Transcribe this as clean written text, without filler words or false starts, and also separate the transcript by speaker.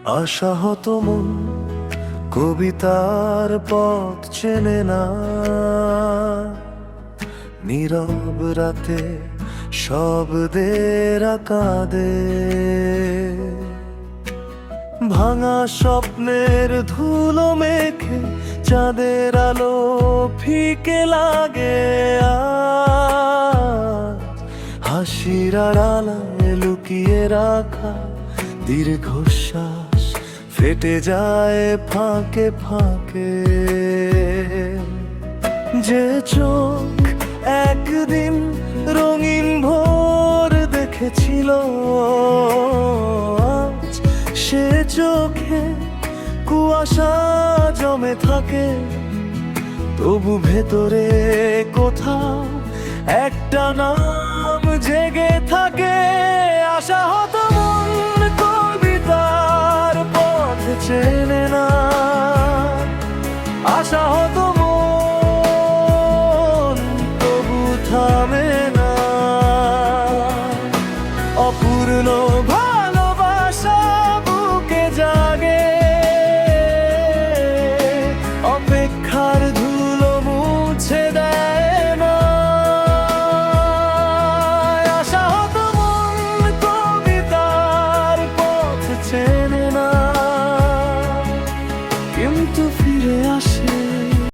Speaker 1: আশাহত মন কবিতার পথ চেনে না, নীরব রাতে শব্দের কাঁদে। ভাঙা স্বপ্নের ধুলো মেখে চাঁদের আলো ফিকে লাগে। হাসির আড়ালে লুকিয়ে রাখা দীর্ঘশ্বাস ফেটে যায় ফাঁকে ফাঁকে। যে চোখ একদিন রঙিন ভোর দেখেছিল, আজ সে চোখে কুয়াশা জমে থাকে। তবু ভেতরে কোথাও একটা নাম জেগে থাকে। আশাহত মন কবিতার পথ চেয়ে